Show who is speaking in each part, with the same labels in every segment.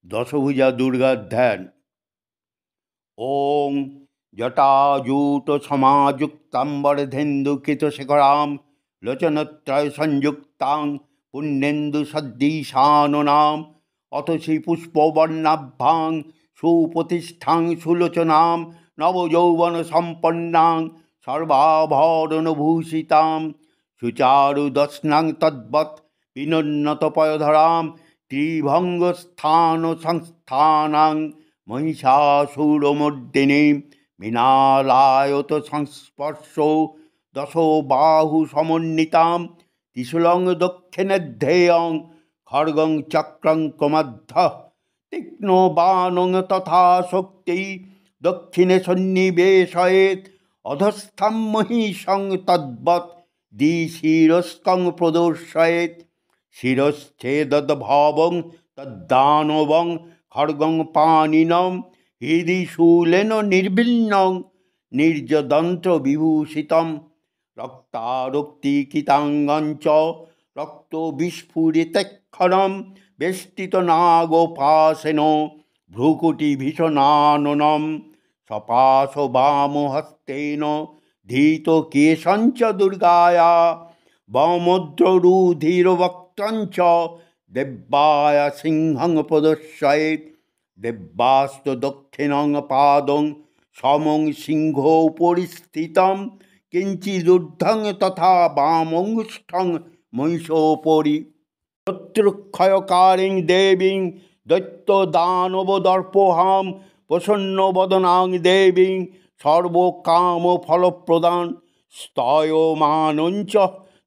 Speaker 1: দশভুজা দুর্গার ধ্যান। ওং জটাজূট সমাযুক্তাম্বরধেন্দুকিতশেখরাম লোচনত্রয় সংযুক্তাং পুণ্যেন্দু সদৃশাননাম অতসী পুষ্পবর্ণাভ্যাং সুপ্রতিষ্ঠাং সুলোচনাম নবযৌবন সম্পন্নাং সর্বাভরণভূষিতাম সুচারুদর্শনাং তদ্বৎ বিনোন্নতপয়ধরাম ত্রিভঙ্গস্থান সংস্থানাং মহিষাসুরমর্দিনী মৃণালায়ত সংস্পর্শ দশ বাহু সমন্বিতাম ত্রিশূলং দক্ষিণে ধ্যেয়ং খড়গং চক্রং কমধ্য তীক্ষ্ণ বাণং তথা শক্তি দক্ষিণে সন্নিবেশয়েৎ অধস্থম মহিষং তদ্বৎ দ্বিশিরস্কং প্রদর্শয়েৎ শিরশ্ছেদদ্ভবং তদ্দানবং খড়গং পাণিনম হৃদি শূলেন নির্বিণ্ণং নির্যদন্ত্র বিভূষিতম রক্তারক্তিকিতাঙ্গঞ্চ রক্ত বিস্ফুরিতক্ষণম বেষ্টিত নাগোপাসেন ভ্রুকুটি ভীষণাননম সপাশ বামহস্তেন ধীত কেশঞ্চ দুর্গায়া বমদ্ররুধিরবক্ত্রঞ্চ দেব্যায়া সিংহং প্রদর্শয়েৎ দেব্যাস্ত দক্ষিণং পাদং সমং সিংহোপরি স্থিতম কিঞ্চিদূর্ধ্বং তথা বামঙ্গুষ্ঠং মহিষোপরি শত্রুক্ষয়কারিং দেবীং দৈত্যদানবদর্পহাম প্রসন্নবদনাং দেবীং সর্বকামফলপ্রদান স্তয়মানঞ্চ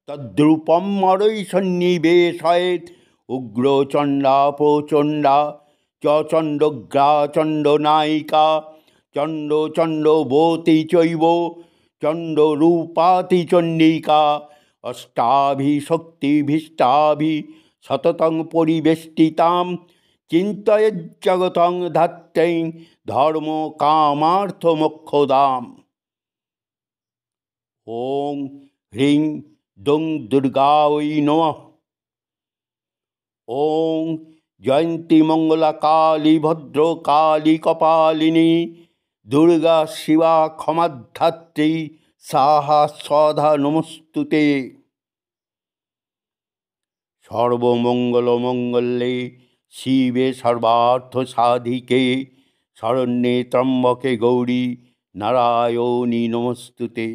Speaker 1: তদ্রূপম মরৈ সন্নিবেশয়েৎ উগ্রচণ্ডা প্রচণ্ডা চ চণ্ডগ্রা চণ্ডনায়িকা চণ্ড চণ্ডবতী চৈব চণ্ডরূপাতি চণ্ডিকা অষ্টাভিশক্তিভীষ্টাভি সততং পরিবেষ্টিতাম চিন্তয়েজ্জগতং ধাত্রীং ধর্ম কামার্থ মোক্ষদাম। ওং হ্রিং দুং দুর্গাयै নমঃ। ওং জয়ন্তী মঙ্গলা কালী ভদ্র কালী কপালিনী দুর্গা শিবা ক্ষমাধাত্রী সাহা স্বধা নমস্তুতে। সর্বমঙ্গলমঙ্গলে শিবে সর্বার্থ সাধিকে শরণ্যে ত্র্যম্বকে গৌরী নারায়ণী নমস্তুতে।